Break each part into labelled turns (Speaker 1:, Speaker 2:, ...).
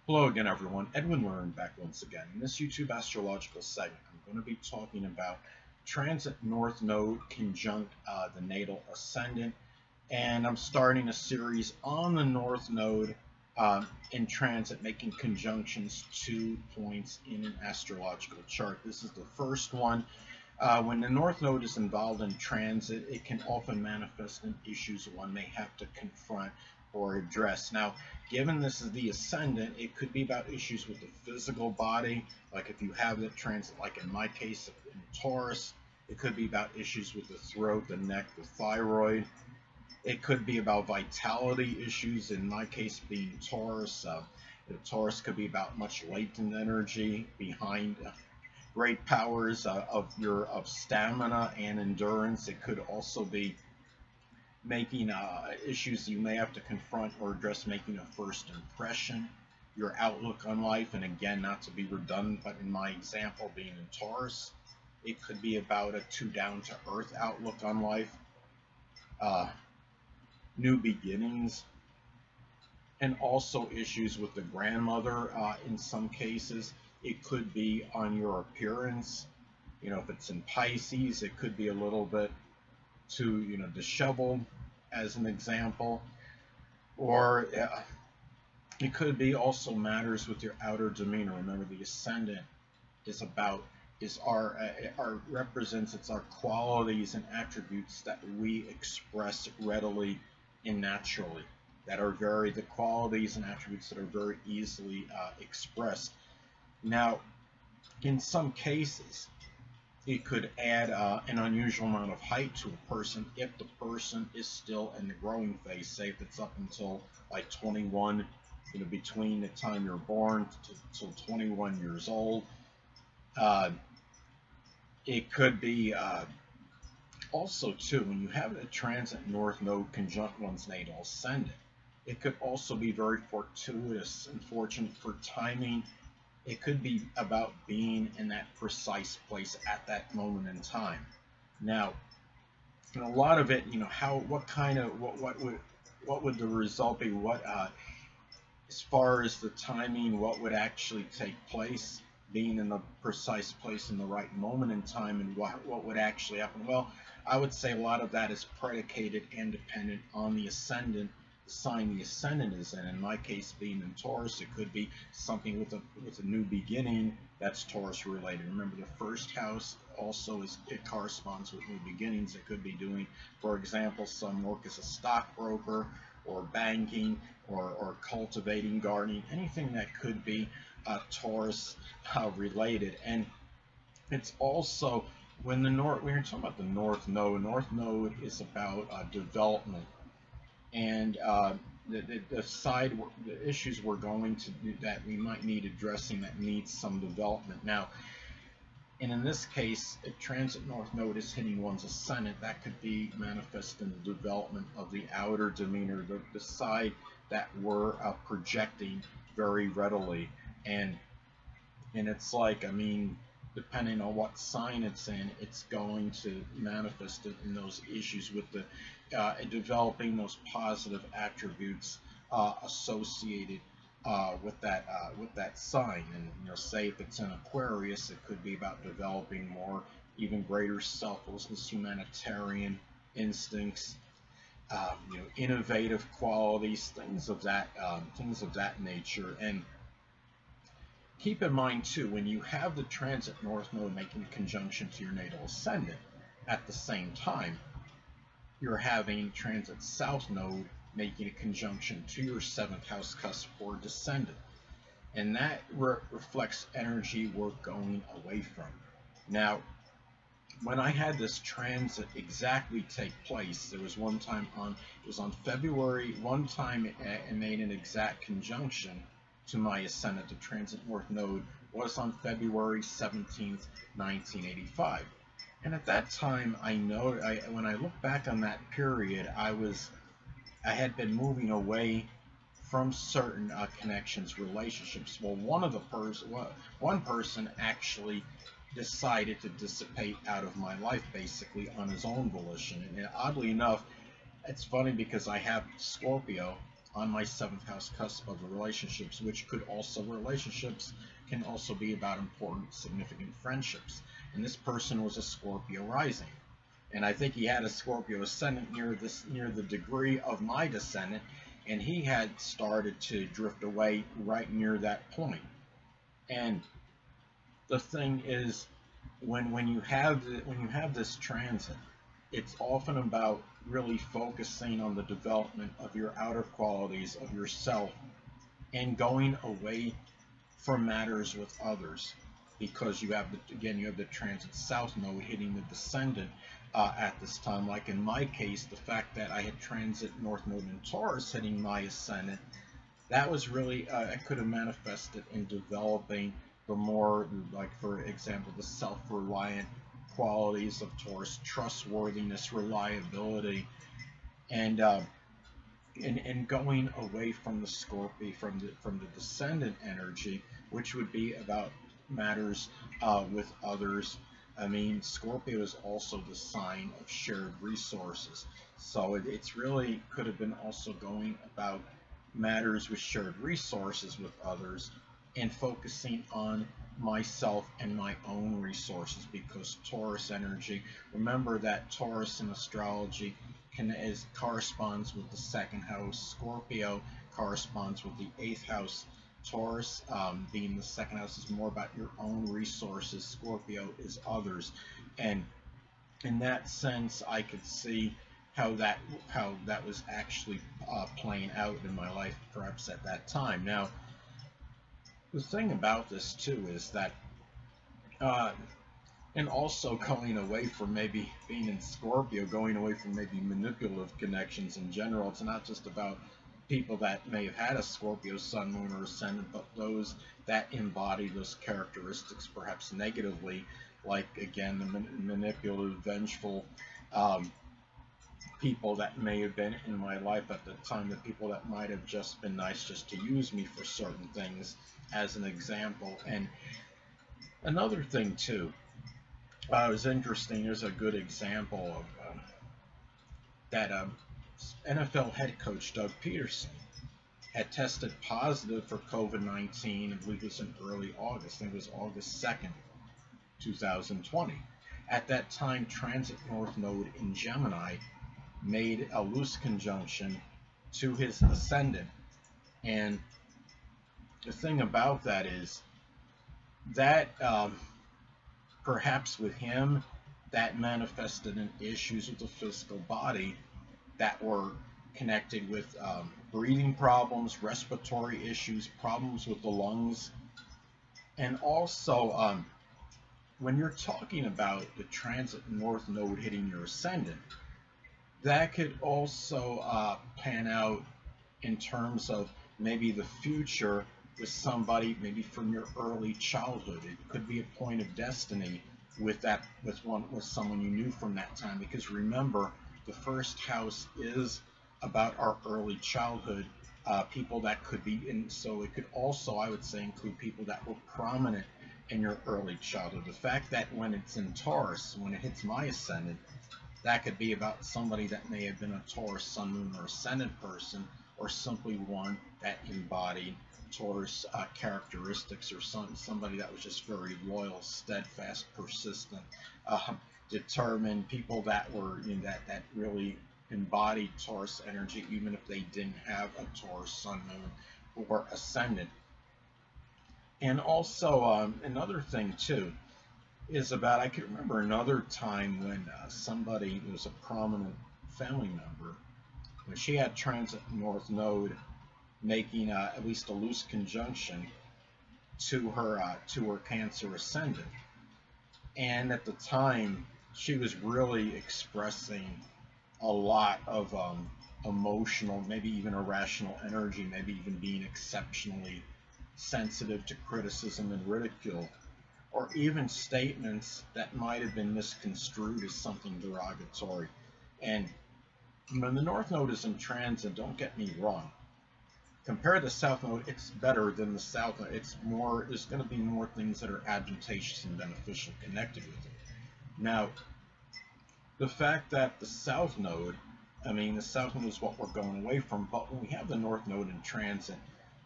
Speaker 1: Hello again, everyone. Edwin Learnard back once again. In this YouTube astrological segment, I'm going to be talking about transit North Node conjunct the Natal Ascendant, and I'm starting a series on the North Node in transit, making conjunctions to points in an astrological chart. This is the first one. When the North Node is involved in transit, it can often manifest in issues one may have to confront or address. Now, given this is the ascendant, it could be about issues with the physical body, like if you have that transit, like in my case in Taurus. It could be about issues with the throat, the neck, the thyroid. It could be about vitality issues, in my case being Taurus. Taurus could be about much latent energy behind great powers of stamina and endurance. It could also be making issues you may have to confront or address, making a first impression, your outlook on life, and again, not to be redundant, but in my example being in Taurus, it could be about a too down-to-earth outlook on life, new beginnings, and also issues with the grandmother. In some cases, it could be on your appearance. If it's in Pisces, it could be a little bit too, disheveled, as an example, or it could be also matters with your outer demeanor. Remember, the ascendant is represents it's our qualities and attributes that we express readily and naturally, that are the qualities and attributes that are very easily expressed. Now, in some cases, it could add an unusual amount of height to a person if the person is still in the growing phase. Say if it's up until like 21, between the time you're born till 21 years old. It could be also too, when you have a transit North Node conjunct one's natal ascendant, it could also be very fortuitous and fortunate for timing. It could be about being in that precise place at that moment in time. Now, a lot of it, what would the result be? As far as the timing, what would actually take place, being in the precise place in the right moment in time, and what would actually happen? Well, I would say a lot of that is predicated and dependent on the ascendant, the sign the ascendant is in. In my case, being in Taurus, it could be something with a new beginning that's Taurus related. Remember, the first house also it corresponds with new beginnings. It could be doing, for example, some work as a stockbroker or banking or cultivating, gardening, anything that could be Taurus related. And it's also when you're talking about the North Node is about development. And the issues we're going to do that we might need addressing that needs some development. Now, and in this case, if transit North Node is hitting one's ascendant, that could be manifest in the development of the outer demeanor, the side that we're projecting very readily. And it's like, depending on what sign it's in, it's going to manifest it in those issues with the developing those positive attributes associated with that sign. And say if it's in Aquarius, it could be about developing more, even greater selflessness, humanitarian instincts, innovative qualities, things of that nature. And keep in mind too, when you have the transit North Node making a conjunction to your natal ascendant, at the same time, you're having transit South Node making a conjunction to your 7th house cusp or descendant. And that reflects energy we're going away from. Now, when I had this transit exactly take place, there was one time it was on February, one time it made an exact conjunction to my ascendant. The transit North Node was on February 17th, 1985. And at that time, when I look back on that period, I had been moving away from certain connections, relationships. Well, one person actually decided to dissipate out of my life, basically on his own volition. And oddly enough, it's funny because I have Scorpio on my 7th house cusp of relationships, which relationships can also be about important, significant friendships. And this person was a Scorpio rising. And I think he had a Scorpio ascendant near the degree of my descendant, and he had started to drift away right near that point. And the thing is, when you have this transit, it's often about really focusing on the development of your outer qualities of yourself and going away from matters with others, because you have the transit south node hitting the descendant at this time. Like in my case, the fact that I had transit north node in Taurus hitting my ascendant, that was really I could have manifested in developing the more, like for example, the self-reliant qualities of Taurus: trustworthiness, reliability, and going away from the Scorpio, from the descendant energy, which would be about matters with others. I mean, Scorpio is also the sign of shared resources, so it's really could have been also going about matters with shared resources with others, and focusing on myself and my own resources, because Taurus energy, remember that Taurus in astrology corresponds with the 2nd house. Scorpio corresponds with the 8th house. Taurus, being the 2nd house, is more about your own resources. Scorpio is others, and in that sense, I could see how that was actually playing out in my life, perhaps at that time. Now, the thing about this too is that, and also going away from maybe being in Scorpio, going away from maybe manipulative connections in general. It's not just about people that may have had a Scorpio sun, moon, or ascendant, but those that embody those characteristics perhaps negatively, like again the manipulative, vengeful people that may have been in my life at the time, the people that might have just been nice just to use me for certain things, as an example. And another thing too, it was interesting. There's a good example of that NFL head coach Doug Peterson had tested positive for COVID-19. I believe it was in early August. I think it was August 2nd, 2020. At that time, transit north node in Gemini made a loose conjunction to his ascendant. And the thing about that is that perhaps with him, that manifested in issues with the physical body that were connected with breathing problems, respiratory issues, problems with the lungs. And also, when you're talking about the transit north node hitting your ascendant, that could also pan out in terms of maybe the future with somebody, maybe from your early childhood. It could be a point of destiny with someone you knew from that time, because remember, the 1st house is about our early childhood, people that could be in. So it could also, I would say, include people that were prominent in your early childhood. The fact that when it's in Taurus, when it hits my ascendant, that could be about somebody that may have been a Taurus sun, moon, or ascendant person, or simply one that embodied Taurus characteristics, or somebody that was just very loyal, steadfast, persistent, determined, people that were that really embodied Taurus energy, even if they didn't have a Taurus sun, moon, or ascendant. And also another thing too is about, I can remember another time when somebody who was a prominent family member, when she had transit north node making at least a loose conjunction to her Cancer ascendant, and at the time she was really expressing a lot of emotional, maybe even irrational energy, maybe even being exceptionally sensitive to criticism and ridicule, or even statements that might have been misconstrued as something derogatory. And when the north node is in transit, don't get me wrong, compare the south node, it's better than the south node. It's more, there's going to be more things that are advantageous and beneficial connected with it. Now, the fact that the south node, I mean, the South Node is what we're going away from, but when we have the North Node in transit,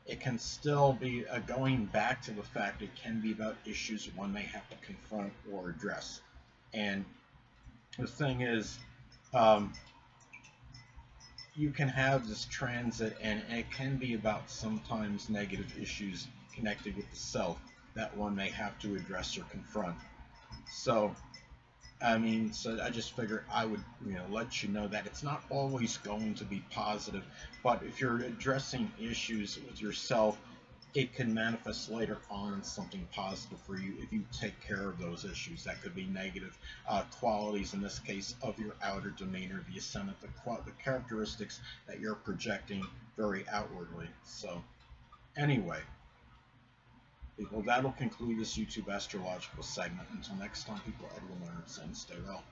Speaker 1: it can still be going back to the fact it can be about issues one may have to confront or address. And the thing is, you can have this transit, and it can be about sometimes negative issues connected with the self that one may have to address or confront. So I mean, so I just figured I would, let you know that it's not always going to be positive, but if you're addressing issues with yourself, it can manifest later on in something positive for you if you take care of those issues. That could be negative qualities, in this case, of your outer demeanor, the ascendant, the characteristics that you're projecting very outwardly. So, anyway. Well, that'll conclude this YouTube astrological segment. Until next time, people, Edwin Learnard saying stay well.